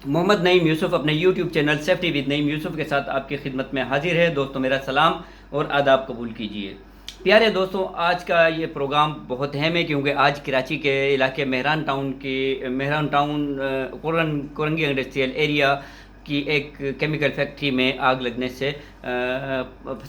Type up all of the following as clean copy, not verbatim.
محمد نعیم یوسف اپنے YouTube channel safety with نعیم یوسف کے ساتھ آپ کی خدمت میں حاضر ہے۔ دوستوں میرا سلام اور آداب قبول کیجیے۔ پیارے دوستوں، آج کا یہ پروگرام بہت اہم ہے کیونکہ آج کراچی کے علاقے Mehran town Korangi industrial area کی ایک کیمیکل فیکٹری میں آگ لگنے سے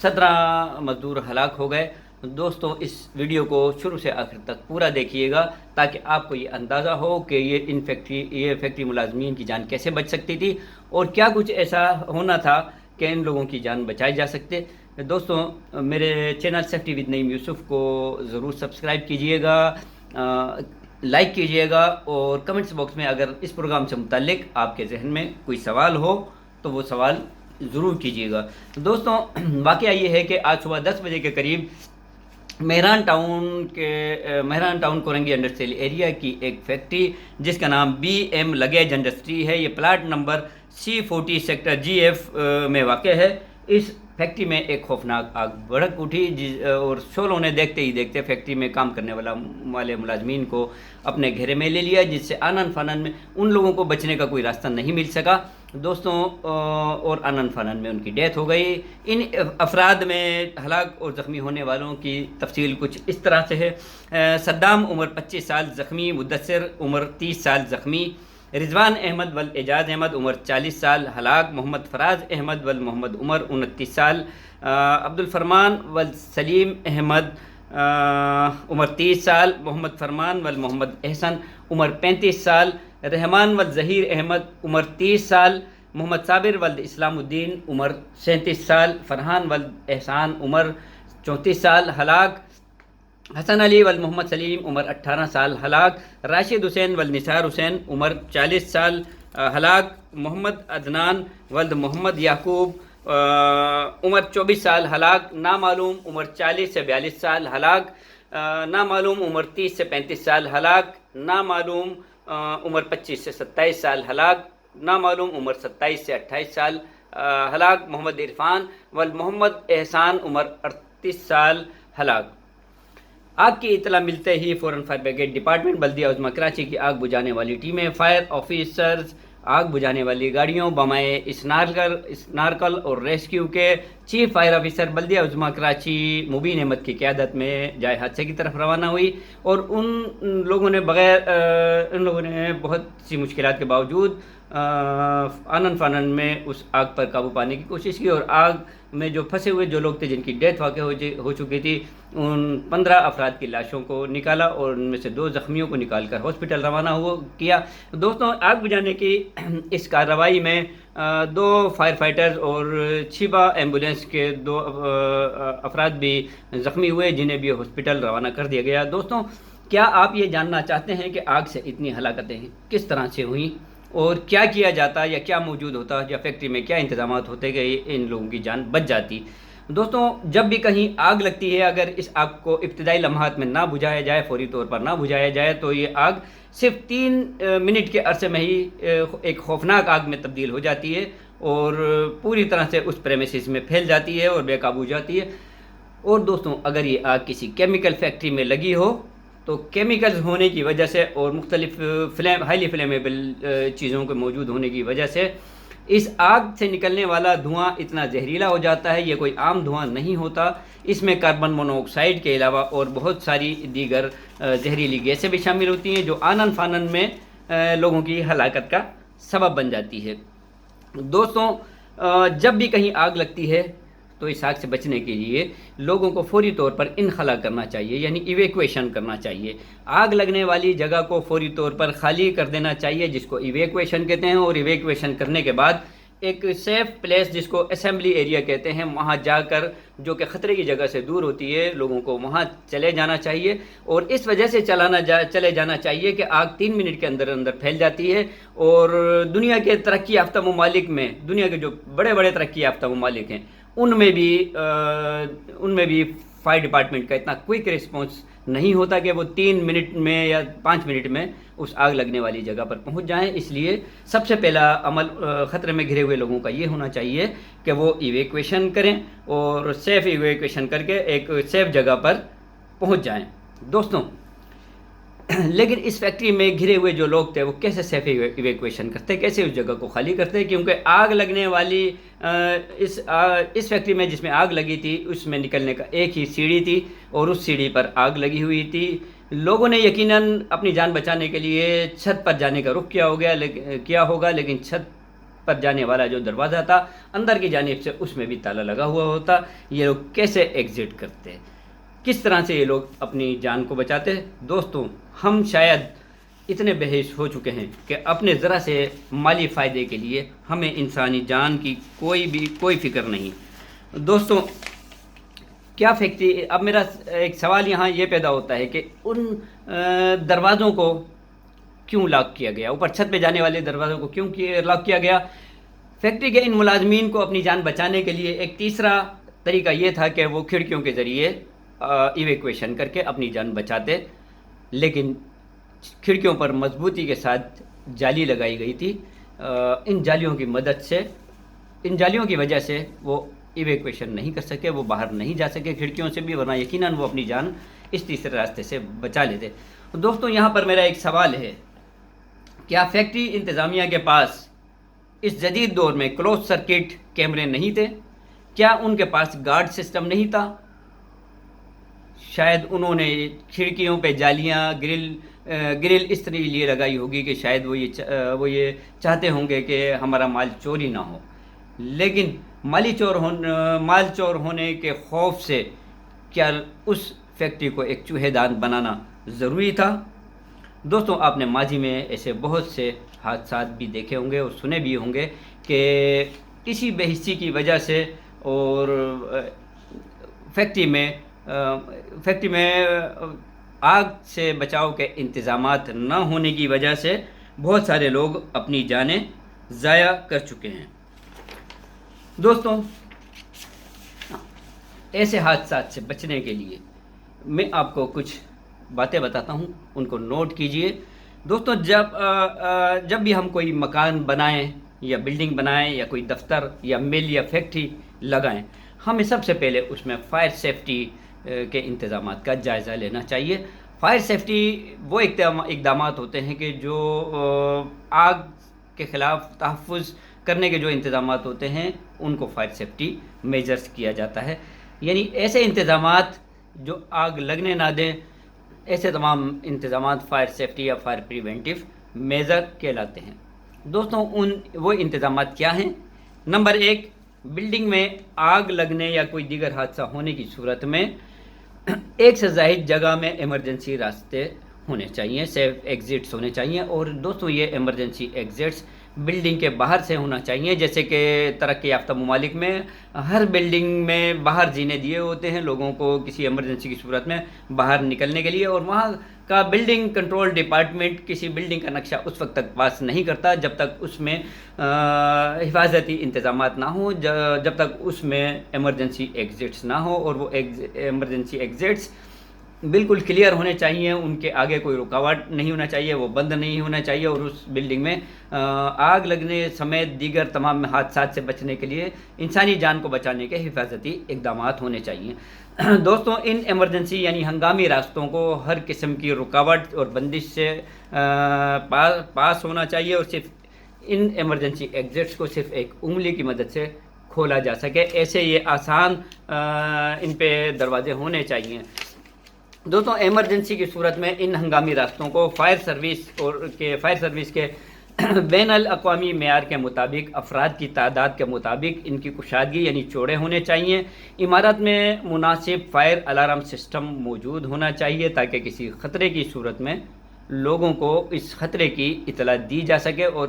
17 مزدور ہلاک ہو گئے۔ دوستوں اس ویڈیو کو شروع سے آخر تک پورا دیکھیے گا تاکہ آپ کو یہ اندازہ ہو کہ یہ فیکٹری ملازمین کی جان کیسے بچ سکتی تھی اور کیا کچھ ایسا ہونا تھا کہ ان لوگوں کی جان بچائی جا سکتے۔ دوستوں میرے چینل سیفٹی ود نعیم یوسف کو ضرور سبسکرائب کیجئے گا، لائک کیجئے گا، اور کمنٹس باکس میں اگر اس پروگرام سے متعلق آپ کے ذہن میں کوئی سوال ہو تو وہ سوال ضرور کیجئے گا۔ دوستوں واقعہ یہ ہے کہ آج صبح 10 بجے کے قریب Mehran town Korangi industrial area کی ایک فیکٹری جس کا نام BM لگیج انڈسٹری ہے، یہ plot number C40 sector GF میں واقع ہے۔ اس فیکٹری میں ایک خوفناک آگ بھڑک اٹھی اور شعلوں نے دیکھتے ہی دیکھتے فیکٹری میں کام کرنے والے ملازمین کو اپنے گھیرے میں لے لیا، جس سے آنن فانن میں ان لوگوں کو بچنے کا کوئی راستہ نہیں مل سکا دوستوں، اور آنن فانن میں ان کی ڈیتھ ہو گئی۔ ان افراد میں ہلاک اور زخمی ہونے والوں کی تفصیل کچھ اس طرح سے ہے۔ صدام عمر 25 سال زخمی، مدثر عمر 30 سال زخمی، رضوان احمد والاعجاز احمد عمر 40 سال ہلاک، محمد فراز احمد والمحمد عمر 29 سال، عبد الفرمان والسلیم احمد عمر 30 سال، محمد فرمان والمحمد احسن عمر 35 سال، رحمان والظہیر احمد عمر 30 سال، محمد صابر والد اسلام الدین عمر 37 سال، فرحان والد احسان عمر 34 سال ہلاک، حسن علی والمحمد سلیم عمر 18 سال ہلاک، راشد حسین والنثار حسین عمر 40 سال ہلاک، محمد عدنان والد محمد یعقوب عمر 24 سال ہلاک، نامعلوم عمر 40 سے 42 سال ہلاک، نامعلوم عمر 30 سے 35 سال ہلاک، نامعلوم عمر 25 سے 27 سال ہلاک، نامعلوم عمر 27 سے 28 سال ہلاک، محمد عرفان والمحمد احسان عمر 38 سال ہلاک۔ آگ کی اطلاع ملتے ہی فوراً فائر بریگیڈ ڈپارٹمنٹ، بلدیہ عظمیٰ کراچی کی آگ بجھانے والی ٹیمیں، فائر آفیسرز، آگ بجھانے والی گاڑیوں، بمائے اسنارکل اور ریسکیو کے چیف فائر آفیسر بلدیہ عظمیٰ کراچی مبین احمد کی قیادت میں جائے حادثے کی طرف روانہ ہوئی، اور ان لوگوں نے بہت سی مشکلات کے باوجود آنن فانن میں اس آگ پر قابو پانے کی کوشش کی، اور آگ میں جو پھنسے ہوئے جو لوگ تھے جن کی ڈیتھ واقع ہو چکی تھی، ان 15 افراد کی لاشوں کو نکالا اور ان میں سے 2 زخمیوں کو نکال کر ہاسپٹل روانہ کیا۔ دوستوں آگ بجھانے کی اس کارروائی میں 2 فائر فائٹرز اور چھیبا ایمبولینس کے 2 افراد بھی زخمی ہوئے، جنہیں بھی ہاسپٹل روانہ کر دیا گیا۔ دوستوں کیا آپ یہ جاننا چاہتے ہیں کہ آگ سے اتنی ہلاکتیں کس طرح سے ہوئیں اور کیا کیا جاتا یا کیا موجود ہوتا یا فیکٹری میں کیا انتظامات ہوتے کہ ان لوگوں کی جان بچ جاتی؟ دوستوں جب بھی کہیں آگ لگتی ہے، اگر اس آگ کو ابتدائی لمحات میں نہ بجھایا جائے، فوری طور پر نہ بجھایا جائے، تو یہ آگ صرف 3 منٹ کے عرصے میں ہی ایک خوفناک آگ میں تبدیل ہو جاتی ہے اور پوری طرح سے اس پریمیسز میں پھیل جاتی ہے اور بے قابو ہو جاتی ہے۔ اور دوستوں اگر یہ آگ کسی کیمیکل فیکٹری میں لگی ہو تو کیمیکلز ہونے کی وجہ سے اور مختلف ہائیلی فلیمیبل چیزوں کے موجود ہونے کی وجہ سے اس آگ سے نکلنے والا دھواں اتنا زہریلا ہو جاتا ہے۔ یہ کوئی عام دھواں نہیں ہوتا، اس میں کاربن مونو آکسائڈ کے علاوہ اور بہت ساری دیگر زہریلی گیسیں بھی شامل ہوتی ہیں جو آنن فانن میں لوگوں کی ہلاکت کا سبب بن جاتی ہے۔ دوستوں جب بھی کہیں آگ لگتی ہے تو اس آگ سے بچنے کے لیے لوگوں کو فوری طور پر انخلا کرنا چاہیے، یعنی ایویکویشن کرنا چاہیے۔ آگ لگنے والی جگہ کو فوری طور پر خالی کر دینا چاہیے، جس کو ایویکویشن کہتے ہیں، اور ایویکویشن کرنے کے بعد ایک سیف پلیس جس کو اسمبلی ایریا کہتے ہیں، وہاں جا کر جو کہ خطرے کی جگہ سے دور ہوتی ہے، لوگوں کو وہاں چلے جانا چاہیے، اور اس وجہ سے چلے جانا چاہیے کہ آگ 3 منٹ کے اندر پھیل جاتی ہے۔ اور دنیا کے ترقی یافتہ ممالک میں، دنیا کے جو بڑے بڑے ترقی یافتہ ممالک ہیں، ان میں بھی فائر ڈپارٹمنٹ کا اتنا کوئک رسپانس نہیں ہوتا کہ وہ 3 منٹ میں یا 5 منٹ میں اس آگ لگنے والی جگہ پر پہنچ جائیں۔ اس لیے سب سے پہلا عمل خطرے میں گھرے ہوئے لوگوں کا یہ ہونا چاہیے کہ وہ ایویکویشن کریں اور سیف ایویکویشن کر کے ایک سیف جگہ پر پہنچ جائیں۔ دوستوں لیکن اس فیکٹری میں گھرے ہوئے جو لوگ تھے وہ کیسے سیف ایویکویشن کرتے، کیسے اس جگہ کو خالی کرتے، کیونکہ آگ لگنے والی اس فیکٹری میں جس میں آگ لگی تھی اس میں نکلنے کا ایک ہی سیڑھی تھی اور اس سیڑھی پر آگ لگی ہوئی تھی۔ لوگوں نے یقیناً اپنی جان بچانے کے لیے چھت پر جانے کا رخ کیا ہوگا، لیکن چھت پر جانے والا جو دروازہ تھا اندر کی جانب سے اس میں بھی تالا لگا ہوا ہوتا۔ یہ لوگ کیسے ایگزٹ کرتے، کس طرح سے یہ لوگ اپنی جان کو بچاتے؟ دوستوں، ہم شاید اتنے بحث ہو چکے ہیں کہ اپنے ذرا سے مالی فائدے کے لیے ہمیں انسانی جان کی کوئی فکر نہیں۔ دوستوں، کیا فیکٹری، اب میرا ایک سوال یہاں یہ پیدا ہوتا ہے کہ ان دروازوں کو کیوں لاک کیا گیا، اوپر چھت پہ جانے والے دروازوں کو کیوں لاک کیا گیا؟ فیکٹری کے ان ملازمین کو اپنی جان بچانے کے لیے ایک تیسرا طریقہ یہ تھا کہ وہ کھڑکیوں کے ذریعے ایویکویشن کر کے اپنی جان بچاتے، لیکن کھڑکیوں پر مضبوطی کے ساتھ جالی لگائی گئی تھی۔ ان جالیوں کی وجہ سے وہ ایویکویشن نہیں کر سکے، وہ باہر نہیں جا سکے کھڑکیوں سے بھی، ورنہ یقیناً وہ اپنی جان اس تیسرے راستے سے بچا لیتے۔ دوستوں، یہاں پر میرا ایک سوال ہے، کیا فیکٹری انتظامیہ کے پاس اس جدید دور میں کلوز سرکٹ کیمرے نہیں تھے؟ کیا ان کے پاس گارڈ سسٹم نہیں تھا؟ شاید انہوں نے کھڑکیوں پہ جالیاں، گرل اس طرح لیے لگائی ہوگی کہ شاید وہ یہ چاہتے ہوں گے کہ ہمارا مال چوری نہ ہو، لیکن مال چور ہونے کے خوف سے کیا اس فیکٹری کو ایک چوہے دان بنانا ضروری تھا؟ دوستوں، آپ نے ماضی میں ایسے بہت سے حادثات بھی دیکھے ہوں گے اور سنے بھی ہوں گے کہ کسی بے حسی کی وجہ سے اور فیکٹری میں آگ سے بچاؤ کے انتظامات نہ ہونے کی وجہ سے بہت سارے لوگ اپنی جانیں ضائع کر چکے ہیں۔ دوستوں، ایسے حادثات سے بچنے کے لیے میں آپ کو کچھ باتیں بتاتا ہوں، ان کو نوٹ کیجئے۔ دوستوں، جب بھی ہم کوئی مکان بنائیں یا بلڈنگ بنائیں یا کوئی دفتر یا مل یا فیکٹری لگائیں، ہمیں سب سے پہلے اس میں فائر سیفٹی کے انتظامات کا جائزہ لینا چاہیے۔ فائر سیفٹی وہ اقدامات ہوتے ہیں کہ جو آگ کے خلاف تحفظ کرنے کے جو انتظامات ہوتے ہیں ان کو فائر سیفٹی میجرز کیا جاتا ہے، یعنی ایسے انتظامات جو آگ لگنے نہ دیں، ایسے تمام انتظامات فائر سیفٹی یا فائر پریونٹیو میجر کہلاتے ہیں۔ دوستوں، وہ انتظامات کیا ہیں؟ نمبر 1، بلڈنگ میں آگ لگنے یا کوئی دیگر حادثہ ہونے کی صورت میں ایک سے زائد جگہ میں ایمرجنسی راستے ہونے چاہیے، سیف ایگزٹس ہونے چاہیے، اور دوستوں یہ ایمرجنسی ایگزٹس بلڈنگ کے باہر سے ہونا چاہیے۔ جیسے کہ ترقی یافتہ ممالک میں ہر بلڈنگ میں باہر جینے دیے ہوتے ہیں لوگوں کو کسی ایمرجنسی کی صورت میں باہر نکلنے کے لیے، اور وہاں کا بلڈنگ کنٹرول ڈپارٹمنٹ کسی بلڈنگ کا نقشہ اس وقت تک پاس نہیں کرتا جب تک اس میں حفاظتی انتظامات نہ ہوں، جب تک اس میں ایمرجنسی ایگزٹس نہ ہو، اور وہ ایمرجنسی ایگزٹس بالکل کلیئر ہونے چاہیے، ان کے آگے کوئی رکاوٹ نہیں ہونا چاہیے، وہ بند نہیں ہونا چاہیے، اور اس بلڈنگ میں آگ لگنے سمیت دیگر تمام حادثات سے بچنے کے لیے انسانی جان کو بچانے کے حفاظتی اقدامات ہونے چاہیے۔ دوستوں، ان ایمرجنسی یعنی ہنگامی راستوں کو ہر قسم کی رکاوٹ اور بندش سے پاس ہونا چاہیے، اور صرف ان ایمرجنسی ایگزٹس کو صرف ایک انگلی کی مدد سے کھولا جا سکے، ایسے یہ آسان ان پہ دروازے ہونے چاہیے۔ دوستوں، ایمرجنسی کی صورت میں ان ہنگامی راستوں کو فائر سروس کے بین الاقوامی معیار کے مطابق افراد کی تعداد کے مطابق ان کی کشادگی یعنی چوڑے ہونے چاہیے۔ عمارت میں مناسب فائر الارم سسٹم موجود ہونا چاہیے تاکہ کسی خطرے کی صورت میں لوگوں کو اس خطرے کی اطلاع دی جا سکے، اور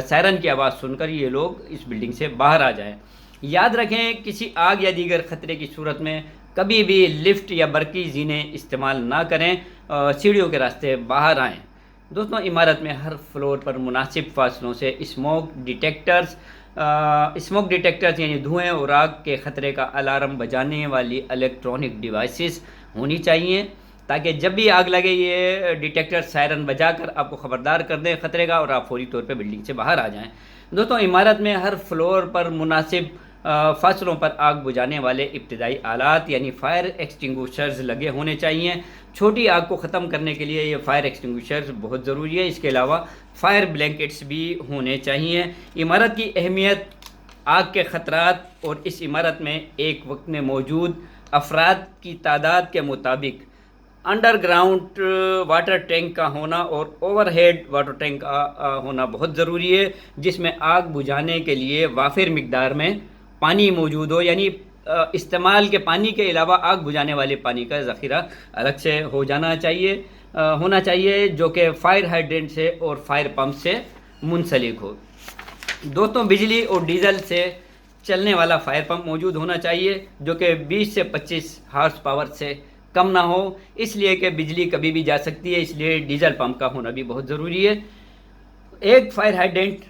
سائرن کی آواز سن کر یہ لوگ اس بلڈنگ سے باہر آ جائیں۔ یاد رکھیں، کسی آگ یا دیگر خطرے کی صورت میں کبھی بھی لفٹ یا برقی زینے استعمال نہ کریں، سیڑھیوں کے راستے باہر آئیں۔ دوستوں، عمارت میں ہر فلور پر مناسب فاصلوں سے اسموک ڈیٹیکٹرز یعنی دھوئیں اور آگ کے خطرے کا الارم بجانے والی الیکٹرانک ڈیوائسز ہونی چاہیے، تاکہ جب بھی آگ لگے یہ ڈیٹیکٹر سائرن بجا کر آپ کو خبردار کر دیں خطرے کا، اور آپ فوری طور پہ بلڈنگ سے باہر آ جائیں۔ دوستوں، عمارت میں ہر فلور پر مناسب فاصلوں پر آگ بجھانے والے ابتدائی آلات یعنی فائر ایکسٹنگوشرز لگے ہونے چاہیے۔ چھوٹی آگ کو ختم کرنے کے لیے یہ فائر ایکسٹنگوشر بہت ضروری ہے. اس کے علاوہ فائر بلینکٹس بھی ہونے چاہیے. عمارت کی اہمیت، آگ کے خطرات اور اس عمارت میں ایک وقت میں موجود افراد کی تعداد کے مطابق انڈر گراؤنڈ واٹر ٹینک کا ہونا اور اوور ہیڈ واٹر ٹینک کا ہونا بہت ضروری ہے، جس میں آگ بجھانے کے لیے وافر مقدار میں پانی موجود ہو. یعنی استعمال کے پانی کے علاوہ آگ بجھانے والے پانی کا ذخیرہ الگ سے ہونا چاہیے جو کہ فائر ہائیڈرنٹ سے اور فائر پمپ سے منسلک ہو. دوستوں، بجلی اور ڈیزل سے چلنے والا فائر پمپ موجود ہونا چاہیے جو کہ 20 سے 25 ہارس پاور سے کم نہ ہو، اس لیے کہ بجلی کبھی بھی جا سکتی ہے، اس لیے ڈیزل پمپ کا ہونا بھی بہت ضروری ہے. ایک فائر ہائیڈرنٹ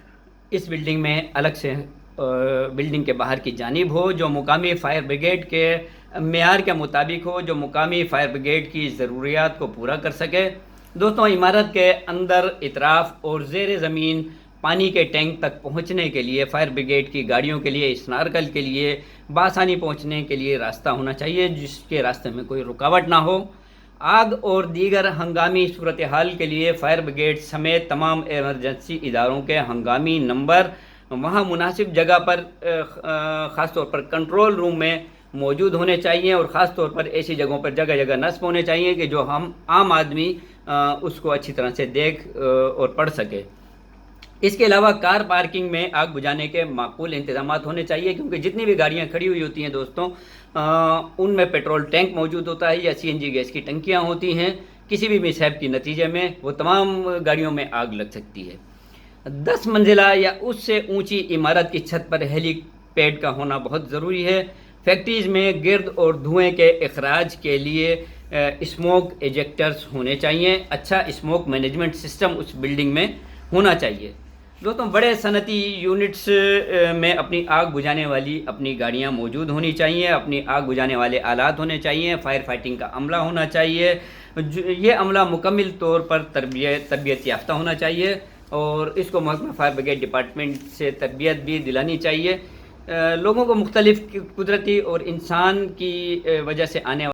اس بلڈنگ میں الگ سے بلڈنگ کے باہر کی جانب ہو، جو مقامی فائر بریگیڈ کے معیار کے مطابق ہو، جو مقامی فائر بریگیڈ کی ضروریات کو پورا کر سکے. دوستوں، عمارت کے اندر، اطراف اور زیر زمین پانی کے ٹینک تک پہنچنے کے لیے فائر بریگیڈ کی گاڑیوں کے لیے، اسنارکل کے لیے بآسانی پہنچنے کے لیے راستہ ہونا چاہیے جس کے راستے میں کوئی رکاوٹ نہ ہو. آگ اور دیگر ہنگامی صورتحال کے لیے فائر بریگیڈ سمیت تمام ایمرجنسی اداروں کے ہنگامی نمبر وہاں مناسب جگہ پر خاص طور پر کنٹرول روم میں موجود ہونے چاہیے، اور خاص طور پر ایسی جگہوں پر جگہ جگہ نصب ہونے چاہیے کہ جو ہم عام آدمی اس کو اچھی طرح سے دیکھ اور پڑھ سکے. اس کے علاوہ کار پارکنگ میں آگ بجھانے کے معقول انتظامات ہونے چاہیے، کیونکہ جتنی بھی گاڑیاں کھڑی ہوئی ہوتی ہیں دوستوں، ان میں پیٹرول ٹینک موجود ہوتا ہے یا CNG گیس کی ٹنکیاں ہوتی ہیں. کسی بھی مس ہیپ کے نتیجے میں وہ تمام گاڑیوں میں آگ لگ سکتی ہے. 10 منزلہ یا اس سے اونچی عمارت کی چھت پر ہیلی پیڈ کا ہونا بہت ضروری ہے. فیکٹریز میں گرد اور دھوئیں کے اخراج کے لیے اسموک ایجیکٹرز ہونے چاہیے. اچھا اسموک مینجمنٹ سسٹم اس بلڈنگ میں ہونا چاہیے. دوستوں، بڑے صنعتی یونٹس میں اپنی آگ بجھانے والی اپنی گاڑیاں موجود ہونی چاہیے، اپنی آگ بجھانے والے آلات ہونے چاہیے، فائر فائٹنگ کا عملہ ہونا چاہیے. یہ عملہ مکمل طور پر تربیت یافتہ ہونا چاہیے اور اس کو محکمہ فائر بریگیڈ ڈپارٹمنٹ سے تربیت بھی دلانی چاہیے. لوگوں کو مختلف قدرتی اور انسان کی وجہ سے آنے